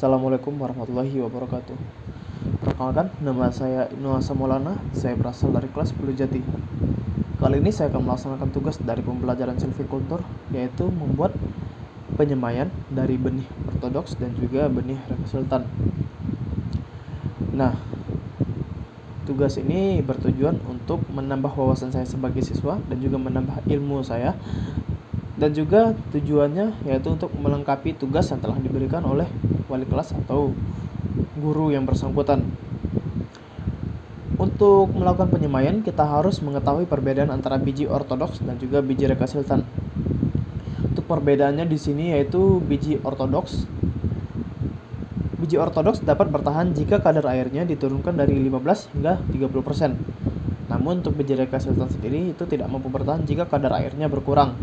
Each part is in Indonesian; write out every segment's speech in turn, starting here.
Assalamualaikum warahmatullahi wabarakatuh. Perkenalkan, nama saya Ibnu Hasan Maulana. Saya berasal dari kelas 10 Jati. Kali ini saya akan melaksanakan tugas dari pembelajaran silvikultur, yaitu membuat penyemaian dari benih ortodoks dan juga benih resultan. Nah, tugas ini bertujuan untuk menambah wawasan saya sebagai siswa dan juga menambah ilmu saya, dan juga tujuannya yaitu untuk melengkapi tugas yang telah diberikan oleh wali kelas atau guru yang bersangkutan. Untuk melakukan penyemaian, kita harus mengetahui perbedaan antara biji ortodoks dan juga biji rekasiltan. Untuk perbedaannya di sini yaitu biji ortodoks dapat bertahan jika kadar airnya diturunkan dari 15 hingga 30%. Namun untuk biji rekasiltan sendiri itu tidak mampu bertahan jika kadar airnya berkurang.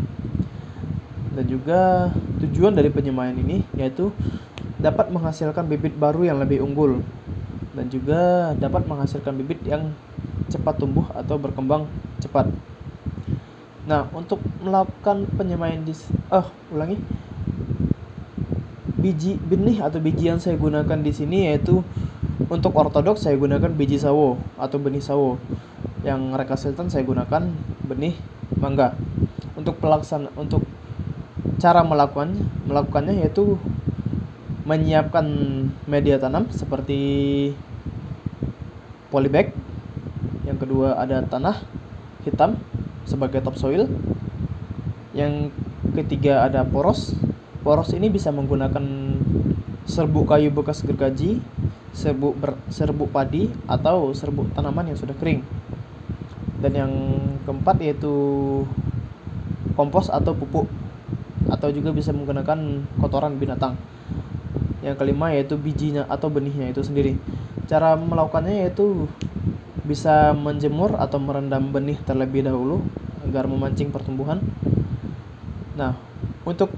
Dan juga tujuan dari penyemaian ini yaitu dapat menghasilkan bibit baru yang lebih unggul, dan juga dapat menghasilkan bibit yang cepat tumbuh atau berkembang cepat. Nah, untuk melakukan penyemaian biji benih atau biji yang saya gunakan di sini yaitu untuk ortodoks saya gunakan biji sawo atau benih sawo. Yang rekasiltan saya gunakan benih mangga. Untuk cara melakukannya yaitu menyiapkan media tanam seperti polybag. Yang kedua ada tanah hitam sebagai topsoil. Yang ketiga ada poros. Poros ini bisa menggunakan serbuk kayu bekas gergaji, serbuk padi, atau serbuk tanaman yang sudah kering. Dan yang keempat yaitu kompos atau pupuk, atau juga bisa menggunakan kotoran binatang. Yang kelima yaitu bijinya atau benihnya itu sendiri. Cara melakukannya yaitu bisa menjemur atau merendam benih terlebih dahulu agar memancing pertumbuhan. Nah, untuk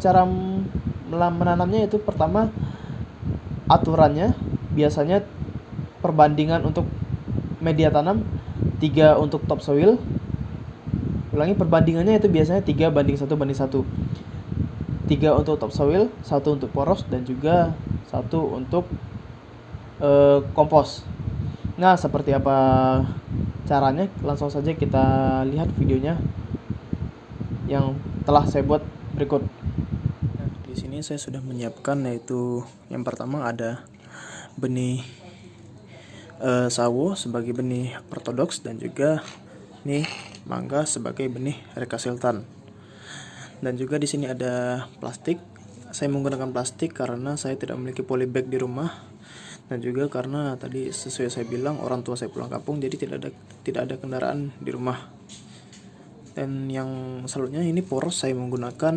cara menanamnya itu pertama aturannya biasanya perbandingan untuk media tanam 3 untuk topsoil. Perbandingannya itu biasanya 3:1:1. 3 untuk topsoil, 1 untuk poros, dan juga 1 untuk kompos. Nah, seperti apa caranya? Langsung saja kita lihat videonya yang telah saya buat berikut. Nah, di sini saya sudah menyiapkan yaitu yang pertama ada benih sawo sebagai benih ortodoks, dan juga nih mangga sebagai benih rekasiltan. Dan juga di sini ada plastik. Saya menggunakan plastik karena saya tidak memiliki polybag di rumah, dan juga karena tadi sesuai saya bilang orang tua saya pulang kampung, jadi tidak ada kendaraan di rumah. Dan yang selanjutnya ini poros, saya menggunakan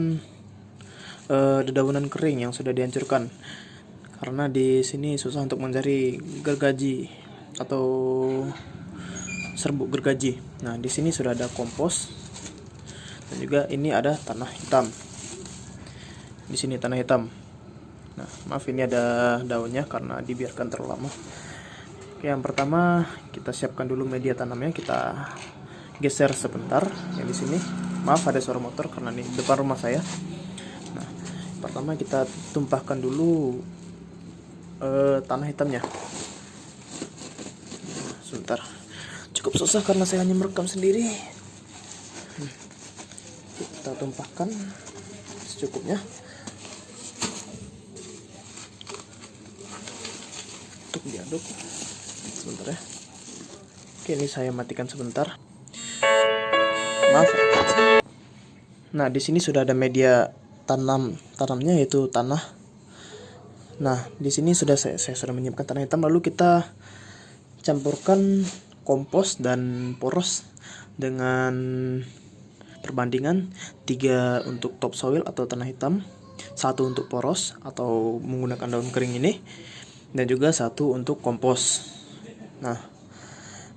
dedaunan kering yang sudah dihancurkan karena di sini susah untuk mencari gergaji atau serbuk gergaji. Nah, di sini sudah ada kompos. Dan juga ini ada tanah hitam. Di sini tanah hitam. Nah, maaf ini ada daunnya karena dibiarkan terlalu lama. Oke, yang pertama kita siapkan dulu media tanamnya, kita geser sebentar. Yang di sini, maaf ada suara motor karena ini depan rumah saya. Nah, pertama kita tumpahkan dulu tanah hitamnya. Sebentar. Cukup susah karena saya hanya merekam sendiri. Kita tumpahkan secukupnya untuk diaduk. Sebentar ya. Oke, ini saya matikan sebentar. Maaf. Nah, di sini sudah ada media tanamnya yaitu tanah. Nah, di sini sudah saya sudah menyiapkan tanah hitam. Lalu kita campurkan kompos dan poros dengan perbandingan 3 untuk topsoil atau tanah hitam, 1 untuk poros atau menggunakan daun kering ini, dan juga 1 untuk kompos. Nah,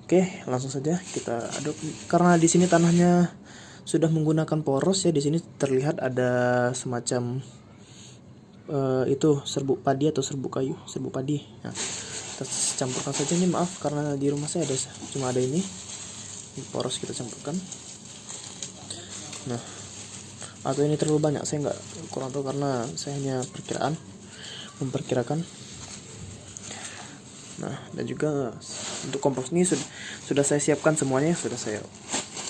oke, langsung saja kita aduk. Karena di sini tanahnya sudah menggunakan poros ya, di sini terlihat ada semacam itu serbuk padi atau serbuk padi. Nah, kita campurkan saja ini, maaf karena di rumah saya cuma ada ini poros, kita campurkan. Nah, atau ini terlalu banyak, saya kurang tahu karena saya hanya perkiraan. memperkirakan. Nah, dan juga untuk kompos ini sudah saya siapkan semuanya, sudah saya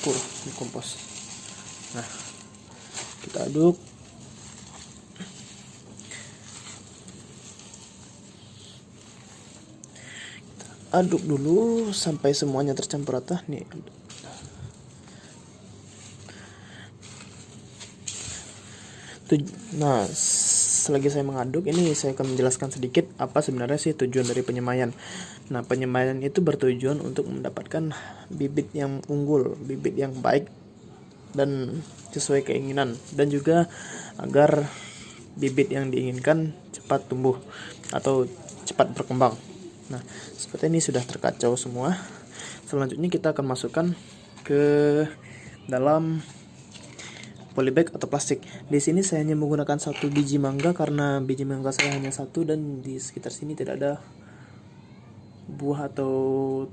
ukur di kompos. Nah, kita aduk. Aduk dulu sampai semuanya tercampur rata nih. Nah, selagi saya mengaduk ini, saya akan menjelaskan sedikit apa sebenarnya sih tujuan dari penyemaian. Nah, penyemaian itu bertujuan untuk mendapatkan bibit yang unggul, bibit yang baik dan sesuai keinginan, dan juga agar bibit yang diinginkan cepat tumbuh atau cepat berkembang. Nah, seperti ini sudah terkacau semua. Selanjutnya kita akan masukkan ke dalam polybag atau plastik. Di sini saya hanya menggunakan 1 biji mangga karena biji mangga saya hanya 1 dan di sekitar sini tidak ada buah atau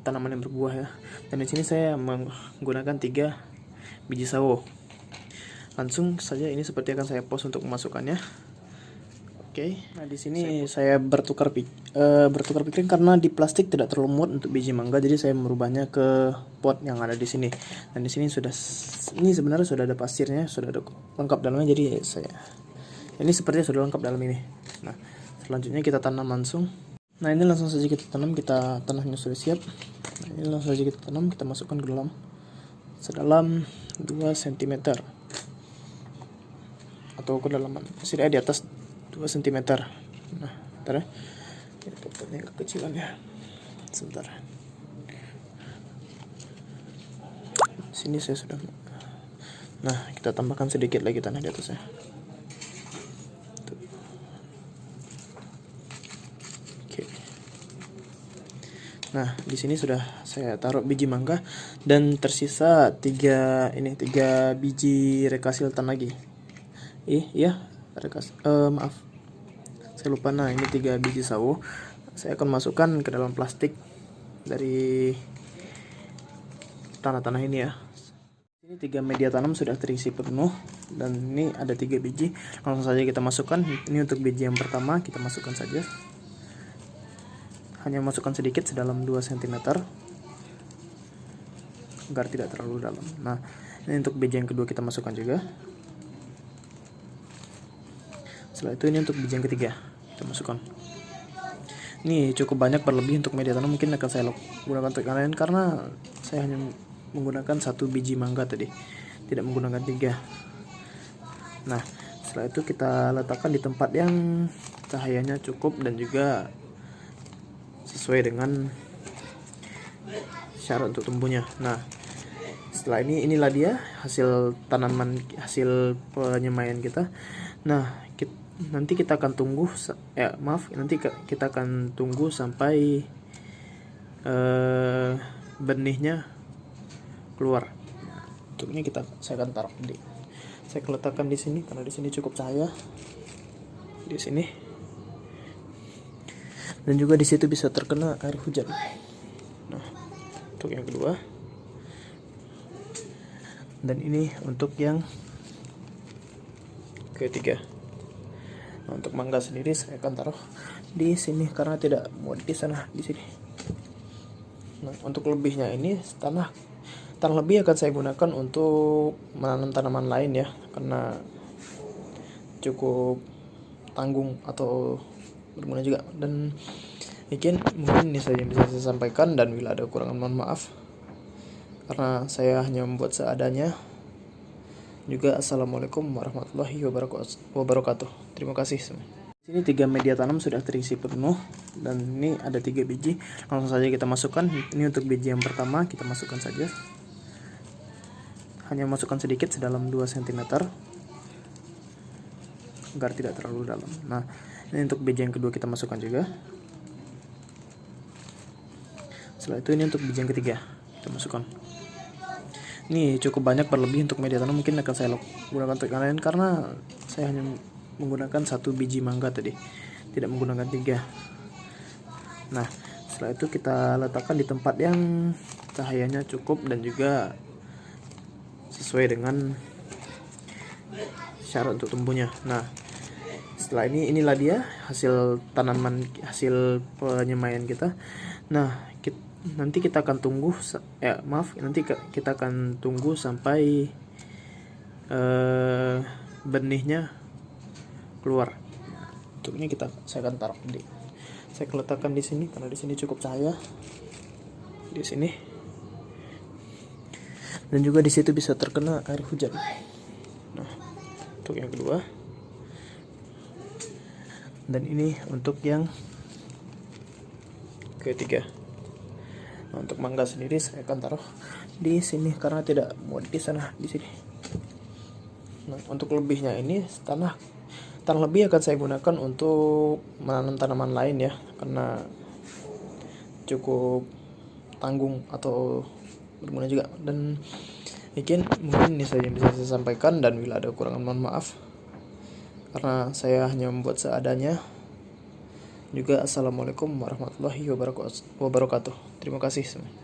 tanaman yang berbuah ya. Dan di sini saya menggunakan 3 biji sawo. Langsung saja ini seperti akan saya post untuk memasukkannya. Oke. Nah, di sini saya bertukar pikiran karena di plastik tidak terlalu muat untuk biji mangga, jadi saya merubahnya ke pot yang ada di sini. Dan di sini sebenarnya sudah ada pasirnya, sudah ada lengkap dalamnya, jadi ini sepertinya sudah lengkap dalam ini. Nah, selanjutnya kita tanam langsung. Nah, ini langsung saja kita tanam, tanahnya sudah siap. Nah, ini langsung saja kita tanam, kita masukkan ke dalam sedalam 2 cm atau kedalaman di atas 2 cm. Nah, bentar ya. Ini kekecilan ya. Sebentar. Sini saya sudah. Nah, kita tambahkan sedikit lagi tanah di atasnya. Oke. Nah, di sini sudah saya taruh biji mangga dan tersisa 3 biji rekasiltan lagi. Maaf, saya lupa. Nah, ini 3 biji sawo. Saya akan masukkan ke dalam plastik dari tanah-tanah ini ya. Ini 3 media tanam sudah terisi penuh dan ini ada 3 biji. Langsung saja kita masukkan. Ini untuk biji yang pertama, kita masukkan saja. Hanya masukkan sedikit sedalam 2 cm agar tidak terlalu dalam. Nah, ini untuk biji yang kedua kita masukkan juga. Setelah itu ini untuk biji yang ketiga kita masukkan. Ini cukup banyak, berlebih untuk media tanam, mungkin akan saya gunakan untuk yang lain karena saya hanya menggunakan 1 biji mangga tadi, tidak menggunakan 3. Nah, setelah itu kita letakkan di tempat yang cahayanya cukup dan juga sesuai dengan syarat untuk tumbuhnya. Nah, setelah inilah dia hasil hasil penyemaian kita. Nah, nanti kita akan tunggu kita akan tunggu sampai benihnya keluar. Nah, untuk ini saya akan taruh saya letakkan di sini karena di sini cukup cahaya di sini, dan juga di situ bisa terkena air hujan. Nah, untuk yang kedua, dan ini untuk yang ketiga. Nah, untuk mangga sendiri saya akan taruh di sini karena tidak muat di sana, di sini. Nah, untuk lebihnya ini tanah lebih akan saya gunakan untuk menanam tanaman lain ya, karena cukup tanggung atau berguna juga. Dan mungkin ini saja yang bisa saya sampaikan, dan bila ada kekurangan mohon maaf karena saya hanya membuat seadanya. Juga assalamualaikum warahmatullahi wabarakatuh. Terima kasih semua. Sini 3 media tanam sudah terisi penuh dan ini ada 3 biji. Langsung saja kita masukkan. Ini untuk biji yang pertama kita masukkan saja. Hanya masukkan sedikit sedalam 2 cm agar tidak terlalu dalam. Nah, ini untuk biji yang kedua kita masukkan juga. Setelah itu ini untuk biji yang ketiga kita masukkan. Ini cukup banyak, berlebih untuk media tanam, mungkin akan saya gunakan untuk yang lain karena saya hanya menggunakan 1 biji mangga tadi, tidak menggunakan 3. Nah, setelah itu kita letakkan di tempat yang cahayanya cukup dan juga sesuai dengan syarat untuk tumbuhnya. Nah, Setelah inilah dia hasil tanaman, hasil penyemaian kita. Nah, nanti kita akan tunggu kita akan tunggu sampai benihnya keluar. Untuk ini saya akan taruh saya letakkan di sini karena di sini cukup cahaya. Di sini. Dan juga di situ bisa terkena air hujan. Nah, untuk yang kedua. Dan ini untuk yang ketiga. Nah, untuk mangga sendiri saya akan taruh di sini karena tidak mau di sana, di sini. Nah, untuk lebihnya ini tanah lebih akan saya gunakan untuk menanam tanaman lain ya, karena cukup tanggung atau berguna juga. Dan mungkin ini saja yang bisa saya sampaikan, dan bila ada kekurangan mohon maaf karena saya hanya membuat seadanya. Juga assalamualaikum warahmatullahi wabarakatuh. Terima kasih semua.